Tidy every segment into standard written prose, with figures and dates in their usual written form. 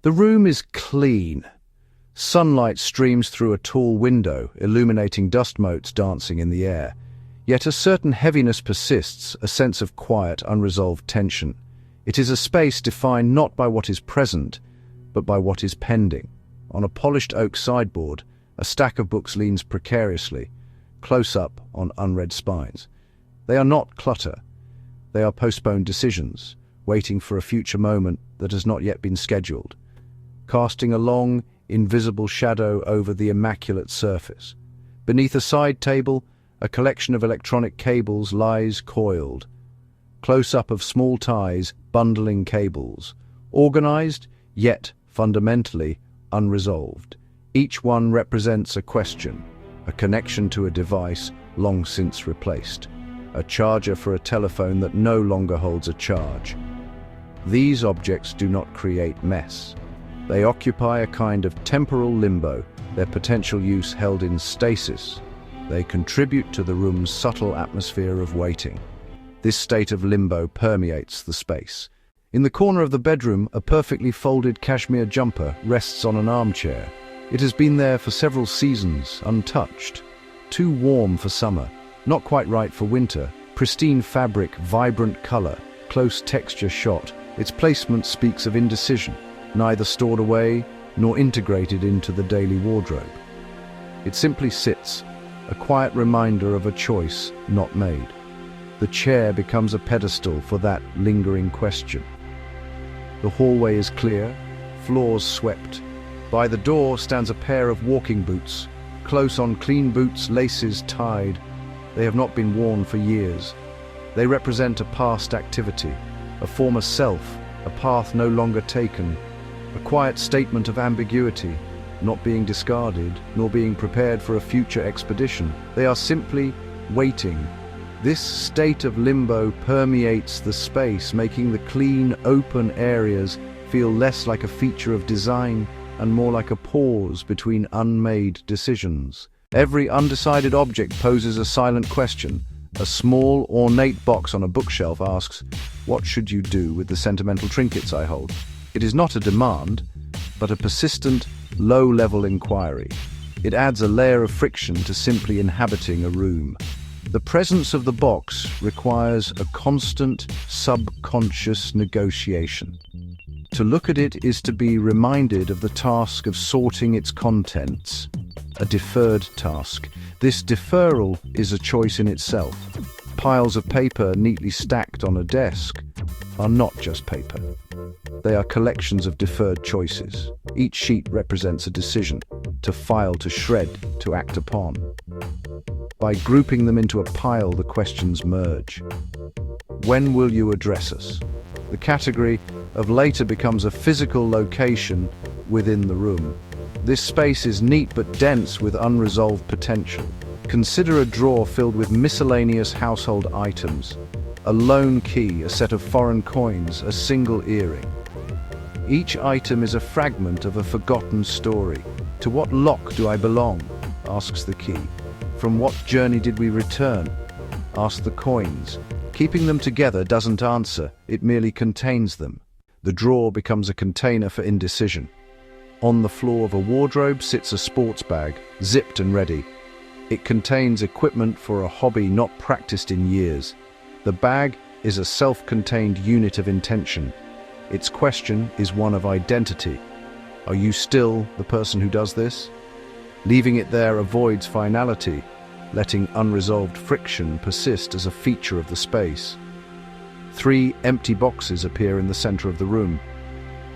The room is clean. Sunlight streams through a tall window, illuminating dust motes dancing in the air. Yet a certain heaviness persists, a sense of quiet, unresolved tension. It is a space defined not by what is present, but by what is pending. On a polished oak sideboard, a stack of books leans precariously, close up on unread spines. They are not clutter. They are postponed decisions, waiting for a future moment that has not yet been scheduled, casting a long, invisible shadow over the immaculate surface. Beneath a side table, a collection of electronic cables lies coiled. Close-up of small ties bundling cables, organized, yet fundamentally unresolved. Each one represents a question, a connection to a device long since replaced, a charger for a telephone that no longer holds a charge. These objects do not create mess. They occupy a kind of temporal limbo, their potential use held in stasis. They contribute to the room's subtle atmosphere of waiting. This state of limbo permeates the space. In the corner of the bedroom, a perfectly folded cashmere jumper rests on an armchair. It has been there for several seasons, untouched. Too warm for summer, not quite right for winter. Pristine fabric, vibrant color, close texture shot. Its placement speaks of indecision, neither stored away nor integrated into the daily wardrobe. It simply sits, a quiet reminder of a choice not made. The chair becomes a pedestal for that lingering question. The hallway is clear, floors swept. By the door stands a pair of walking boots, close on clean boots, laces tied. They have not been worn for years. They represent a past activity, a former self, a path no longer taken, a quiet statement of ambiguity, not being discarded, nor being prepared for a future expedition. They are simply waiting. This state of limbo permeates the space, making the clean, open areas feel less like a feature of design and more like a pause between unmade decisions. Every undecided object poses a silent question. A small, ornate box on a bookshelf asks, "What should you do with the sentimental trinkets I hold?" It is not a demand, but a persistent, low-level inquiry. It adds a layer of friction to simply inhabiting a room. The presence of the box requires a constant, subconscious negotiation. To look at it is to be reminded of the task of sorting its contents, a deferred task. This deferral is a choice in itself. Piles of paper neatly stacked on a desk are not just paper. They are collections of deferred choices. Each sheet represents a decision, to file, to shred, to act upon. By grouping them into a pile, the questions merge. When will you address us? The category of later becomes a physical location within the room. This space is neat but dense with unresolved potential. Consider a drawer filled with miscellaneous household items, a lone key, a set of foreign coins, a single earring. Each item is a fragment of a forgotten story. To what lock do I belong? Asks the key. From what journey did we return? Ask the coins. Keeping them together doesn't answer, it merely contains them. The drawer becomes a container for indecision. On the floor of a wardrobe sits a sports bag, zipped and ready. It contains equipment for a hobby not practiced in years. The bag is a self-contained unit of intention. Its question is one of identity. Are you still the person who does this? Leaving it there avoids finality, letting unresolved friction persist as a feature of the space. 3 empty boxes appear in the center of the room.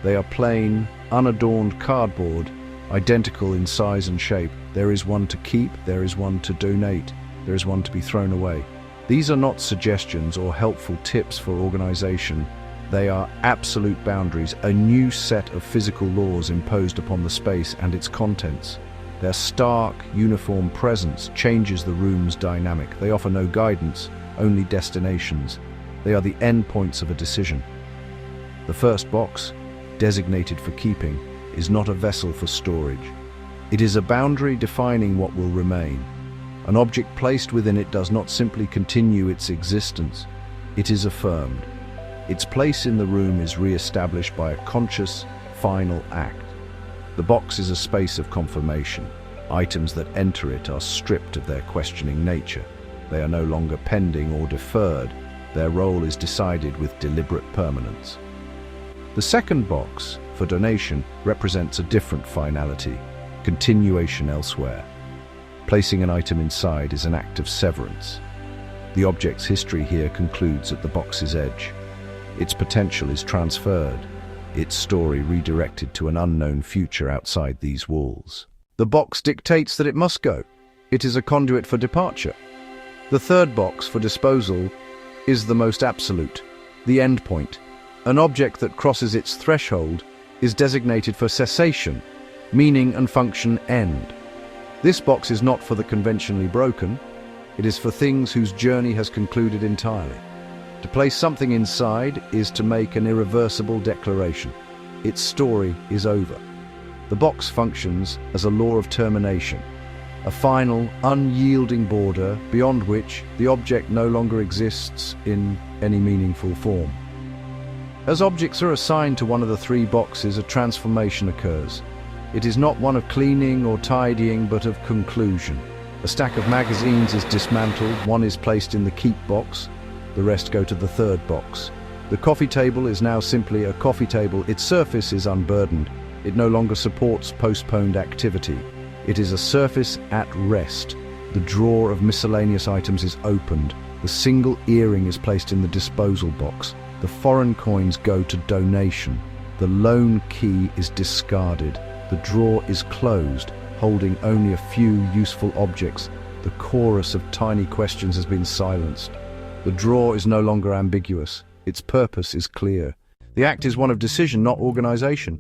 They are plain, unadorned cardboard, identical in size and shape. There is one to keep, there is one to donate, there is one to be thrown away. These are not suggestions or helpful tips for organization. They are absolute boundaries, a new set of physical laws imposed upon the space and its contents. Their stark, uniform presence changes the room's dynamic. They offer no guidance, only destinations. They are the endpoints of a decision. The first box, designated for keeping, is not a vessel for storage. It is a boundary defining what will remain. An object placed within it does not simply continue its existence, it is affirmed. Its place in the room is re-established by a conscious, final act. The box is a space of confirmation. Items that enter it are stripped of their questioning nature. They are no longer pending or deferred. Their role is decided with deliberate permanence. The second box, for donation, represents a different finality, continuation elsewhere. Placing an item inside is an act of severance. The object's history here concludes at the box's edge. Its potential is transferred, its story redirected to an unknown future outside these walls. The box dictates that it must go. It is a conduit for departure. The third box, for disposal, is the most absolute, the end point. An object that crosses its threshold is designated for cessation, meaning and function end. This box is not for the conventionally broken. It is for things whose journey has concluded entirely. To place something inside is to make an irreversible declaration. Its story is over. The box functions as a law of termination, a final, unyielding border beyond which the object no longer exists in any meaningful form. As objects are assigned to one of the three boxes, a transformation occurs. It is not one of cleaning or tidying, but of conclusion. A stack of magazines is dismantled, one is placed in the keep box, the rest go to the third box. The coffee table is now simply a coffee table. Its surface is unburdened. It no longer supports postponed activity. It is a surface at rest. The drawer of miscellaneous items is opened. The single earring is placed in the disposal box. The foreign coins go to donation. The loan key is discarded. The drawer is closed, holding only a few useful objects. The chorus of tiny questions has been silenced. The drawer is no longer ambiguous. Its purpose is clear. The act is one of decision, not organization.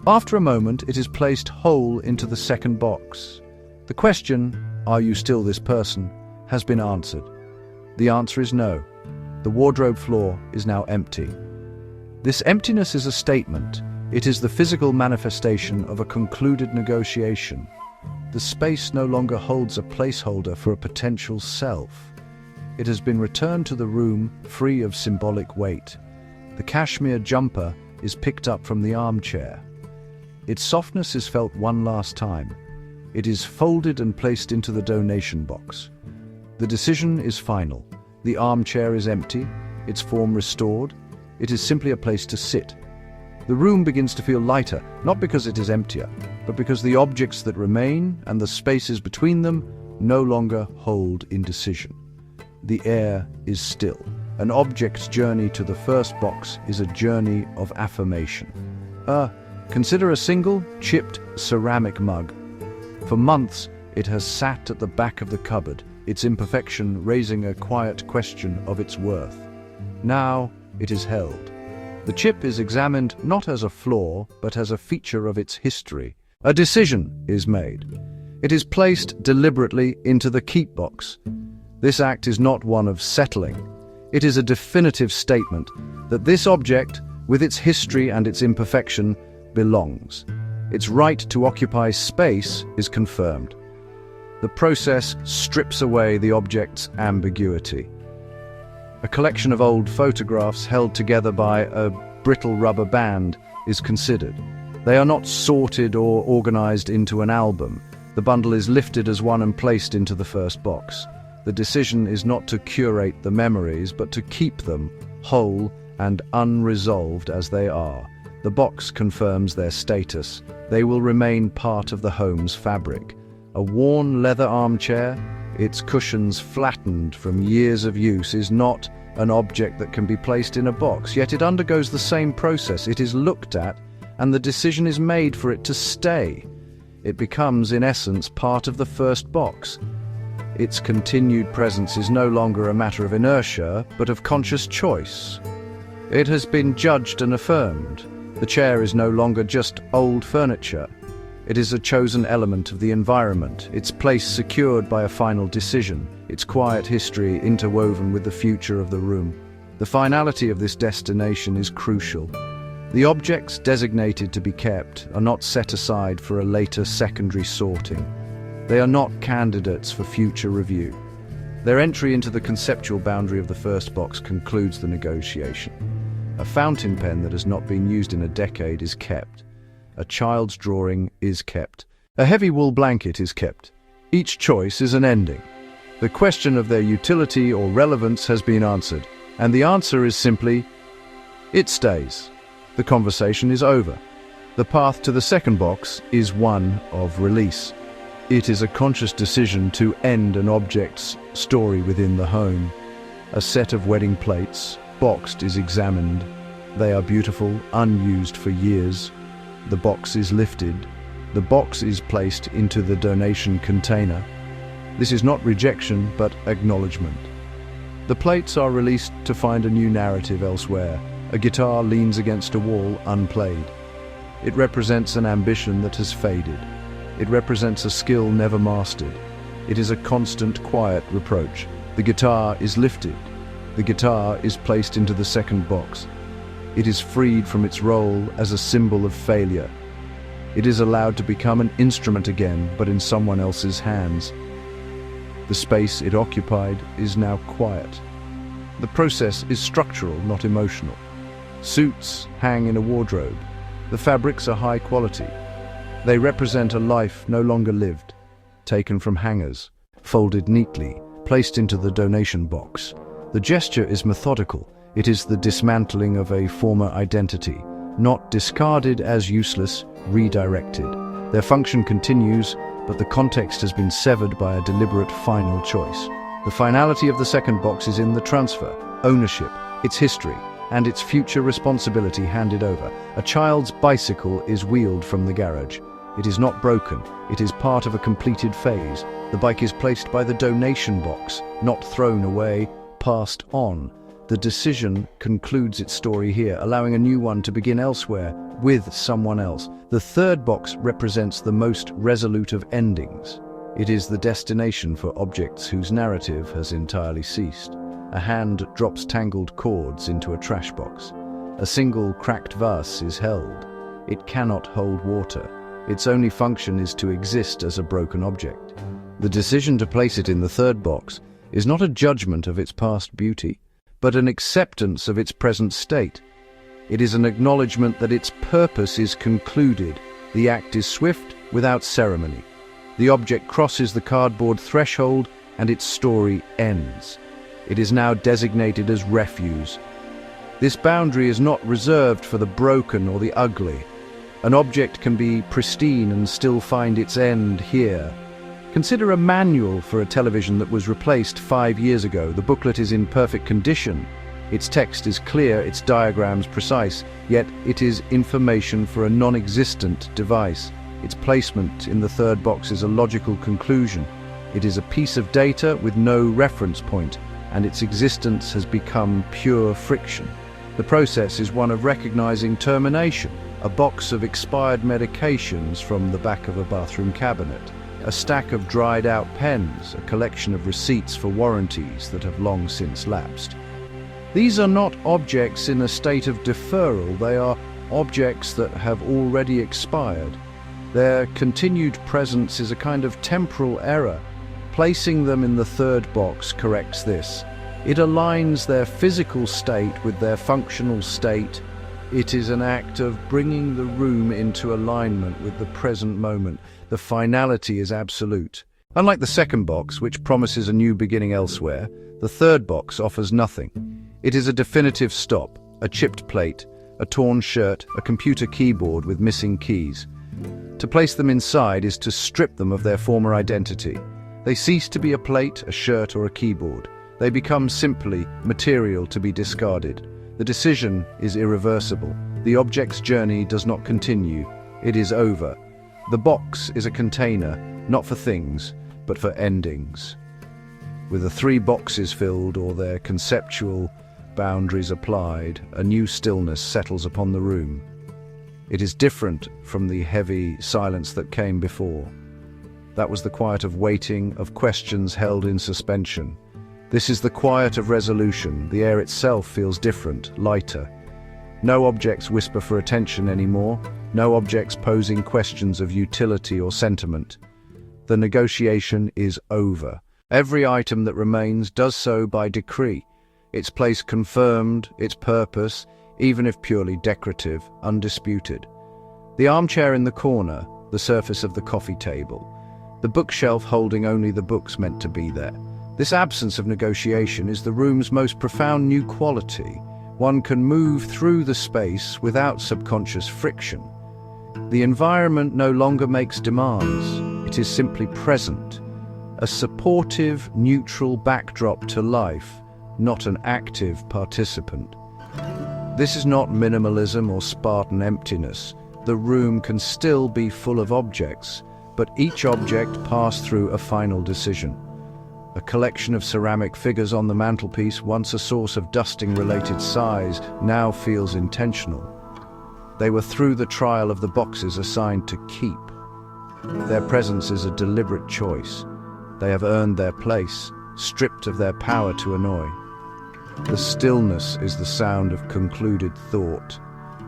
After a moment, it is placed whole into the second box. The question, "Are you still this person?" has been answered. The answer is no. The wardrobe floor is now empty. This emptiness is a statement. It is the physical manifestation of a concluded negotiation. The space no longer holds a placeholder for a potential self. It has been returned to the room free of symbolic weight. The cashmere jumper is picked up from the armchair. Its softness is felt one last time. It is folded and placed into the donation box. The decision is final. The armchair is empty, its form restored. It is simply a place to sit. The room begins to feel lighter, not because it is emptier, but because the objects that remain and the spaces between them no longer hold indecision. The air is still. An object's journey to the first box is a journey of affirmation. Consider a single, chipped ceramic mug. For months, it has sat at the back of the cupboard, its imperfection raising a quiet question of its worth. Now it is held. The chip is examined not as a flaw, but as a feature of its history. A decision is made. It is placed deliberately into the keep box. This act is not one of settling. It is a definitive statement that this object, with its history and its imperfection, belongs. Its right to occupy space is confirmed. The process strips away the object's ambiguity. A collection of old photographs held together by a brittle rubber band is considered. They are not sorted or organized into an album. The bundle is lifted as one and placed into the first box. The decision is not to curate the memories, but to keep them whole and unresolved as they are. The box confirms their status. They will remain part of the home's fabric. A worn leather armchair, its cushions flattened from years of use, is not an object that can be placed in a box, yet it undergoes the same process. It is looked at, and the decision is made for it to stay. It becomes, in essence, part of the first box. Its continued presence is no longer a matter of inertia, but of conscious choice. It has been judged and affirmed. The chair is no longer just old furniture. It is a chosen element of the environment, its place secured by a final decision, its quiet history interwoven with the future of the room. The finality of this destination is crucial. The objects designated to be kept are not set aside for a later secondary sorting. They are not candidates for future review. Their entry into the conceptual boundary of the first box concludes the negotiation. A fountain pen that has not been used in a decade is kept. A child's drawing is kept. A heavy wool blanket is kept. Each choice is an ending. The question of their utility or relevance has been answered, and the answer is simply, it stays. The conversation is over. The path to the second box is one of release. It is a conscious decision to end an object's story within the home. A set of wedding plates, boxed, is examined. They are beautiful, unused for years. The box is lifted. The box is placed into the donation container. This is not rejection, but acknowledgement. The plates are released to find a new narrative elsewhere. A guitar leans against a wall, unplayed. It represents an ambition that has faded. It represents a skill never mastered. It is a constant, quiet reproach. The guitar is lifted. The guitar is placed into the second box. It is freed from its role as a symbol of failure. It is allowed to become an instrument again, but in someone else's hands. The space it occupied is now quiet. The process is structural, not emotional. Suits hang in a wardrobe. The fabrics are high quality. They represent a life no longer lived, taken from hangers, folded neatly, placed into the donation box. The gesture is methodical. It is the dismantling of a former identity, not discarded as useless, redirected. Their function continues, but the context has been severed by a deliberate final choice. The finality of the second box is in the transfer, ownership, its history, and its future responsibility handed over. A child's bicycle is wheeled from the garage. It is not broken. It is part of a completed phase. The bike is placed by the donation box, not thrown away, passed on. The decision concludes its story here, allowing a new one to begin elsewhere, with someone else. The third box represents the most resolute of endings. It is the destination for objects whose narrative has entirely ceased. A hand drops tangled cords into a trash box. A single cracked vase is held. It cannot hold water. Its only function is to exist as a broken object. The decision to place it in the third box is not a judgment of its past beauty, but an acceptance of its present state. It is an acknowledgement that its purpose is concluded. The act is swift, without ceremony. The object crosses the cardboard threshold and its story ends. It is now designated as refuse. This boundary is not reserved for the broken or the ugly. An object can be pristine and still find its end here. Consider a manual for a television that was replaced 5 years ago. The booklet is in perfect condition. Its text is clear, its diagrams precise, yet it is information for a non-existent device. Its placement in the third box is a logical conclusion. It is a piece of data with no reference point, and its existence has become pure friction. The process is one of recognizing termination, a box of expired medications from the back of a bathroom cabinet, a stack of dried-out pens, a collection of receipts for warranties that have long since lapsed. These are not objects in a state of deferral, they are objects that have already expired. Their continued presence is a kind of temporal error. Placing them in the third box corrects this. It aligns their physical state with their functional state. It is an act of bringing the room into alignment with the present moment. The finality is absolute. Unlike the second box, which promises a new beginning elsewhere, the third box offers nothing. It is a definitive stop, a chipped plate, a torn shirt, a computer keyboard with missing keys. To place them inside is to strip them of their former identity. They cease to be a plate, a shirt, or a keyboard. They become simply material to be discarded. The decision is irreversible. The object's journey does not continue. It is over. The box is a container, not for things, but for endings. With the 3 boxes filled or their conceptual boundaries applied, a new stillness settles upon the room. It is different from the heavy silence that came before. That was the quiet of waiting, of questions held in suspension. This is the quiet of resolution. The air itself feels different, lighter. No objects whisper for attention anymore. No objects posing questions of utility or sentiment. The negotiation is over. Every item that remains does so by decree, its place confirmed, its purpose, even if purely decorative, undisputed. The armchair in the corner, the surface of the coffee table, the bookshelf holding only the books meant to be there. This absence of negotiation is the room's most profound new quality. One can move through the space without subconscious friction. The environment no longer makes demands, it is simply present. A supportive, neutral backdrop to life, not an active participant. This is not minimalism or Spartan emptiness. The room can still be full of objects, but each object passed through a final decision. A collection of ceramic figures on the mantelpiece, once a source of dusting-related sighs, now feels intentional. They were through the trial of the boxes assigned to keep. Their presence is a deliberate choice. They have earned their place, stripped of their power to annoy. The stillness is the sound of concluded thought.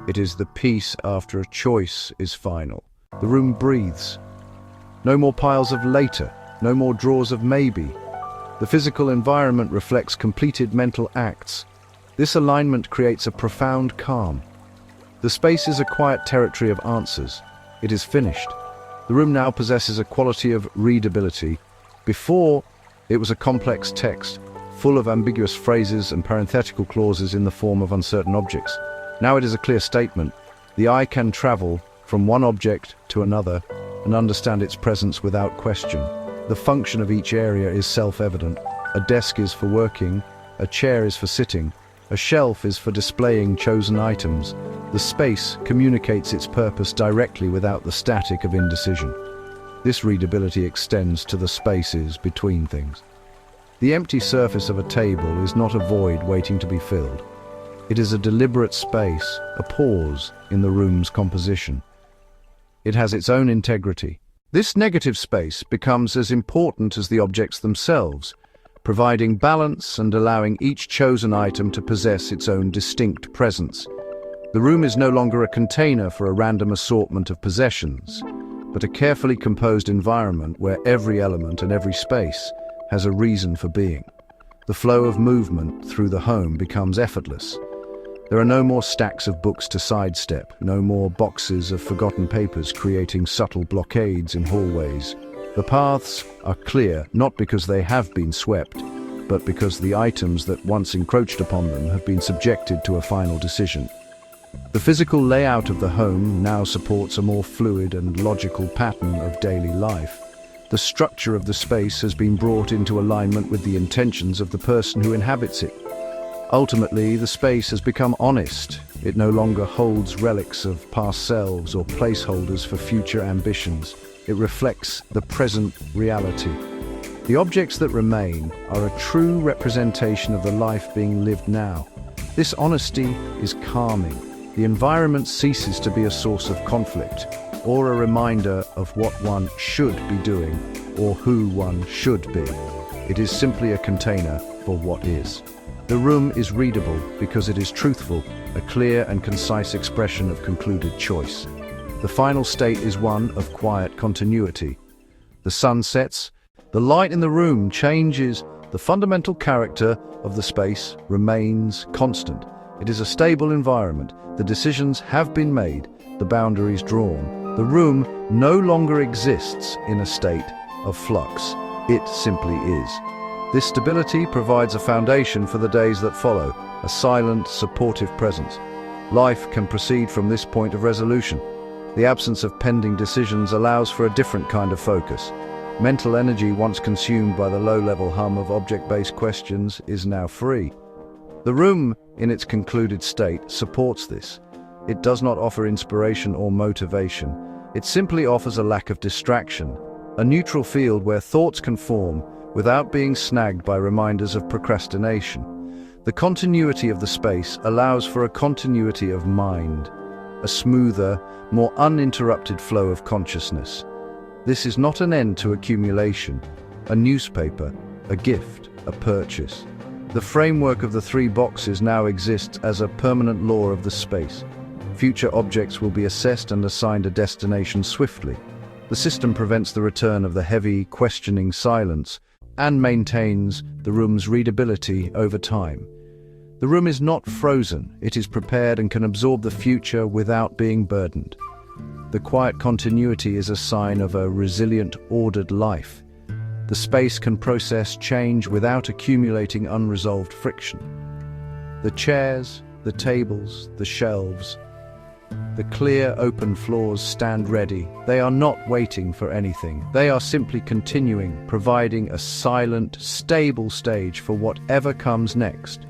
It is the peace after a choice is final. The room breathes. No more piles of later, no more drawers of maybe. The physical environment reflects completed mental acts. This alignment creates a profound calm. The space is a quiet territory of answers. It is finished. The room now possesses a quality of readability. Before, it was a complex text, full of ambiguous phrases and parenthetical clauses in the form of uncertain objects. Now it is a clear statement. The eye can travel from one object to another and understand its presence without question. The function of each area is self-evident. A desk is for working, a chair is for sitting, a shelf is for displaying chosen items. The space communicates its purpose directly without the static of indecision. This readability extends to the spaces between things. The empty surface of a table is not a void waiting to be filled. It is a deliberate space, a pause in the room's composition. It has its own integrity. This negative space becomes as important as the objects themselves, providing balance and allowing each chosen item to possess its own distinct presence. The room is no longer a container for a random assortment of possessions, but a carefully composed environment where every element and every space has a reason for being. The flow of movement through the home becomes effortless. There are no more stacks of books to sidestep, no more boxes of forgotten papers creating subtle blockades in hallways. The paths are clear, not because they have been swept, but because the items that once encroached upon them have been subjected to a final decision. The physical layout of the home now supports a more fluid and logical pattern of daily life. The structure of the space has been brought into alignment with the intentions of the person who inhabits it. Ultimately, the space has become honest. It no longer holds relics of past selves or placeholders for future ambitions. It reflects the present reality. The objects that remain are a true representation of the life being lived now. This honesty is calming. The environment ceases to be a source of conflict or a reminder of what one should be doing or who one should be. It is simply a container for what is. The room is readable because it is truthful, a clear and concise expression of concluded choice. The final state is one of quiet continuity. The sun sets, the light in the room changes, the fundamental character of the space remains constant. It is a stable environment. The decisions have been made, the boundaries drawn. The room no longer exists in a state of flux. It simply is. This stability provides a foundation for the days that follow, a silent, supportive presence. Life can proceed from this point of resolution. The absence of pending decisions allows for a different kind of focus. Mental energy once consumed by the low-level hum of object-based questions is now free. The room, in its concluded state, supports this. It does not offer inspiration or motivation. It simply offers a lack of distraction, a neutral field where thoughts can form without being snagged by reminders of procrastination. The continuity of the space allows for a continuity of mind, a smoother, more uninterrupted flow of consciousness. This is not an end to accumulation, a newspaper, a gift, a purchase. The framework of the three boxes now exists as a permanent law of the space. Future objects will be assessed and assigned a destination swiftly. The system prevents the return of the heavy, questioning silence, and maintains the room's readability over time. The room is not frozen, it is prepared and can absorb the future without being burdened. The quiet continuity is a sign of a resilient, ordered life. The space can process change without accumulating unresolved friction. The chairs, the tables, the shelves, the clear, open floors stand ready. They are not waiting for anything. They are simply continuing, providing a silent, stable stage for whatever comes next.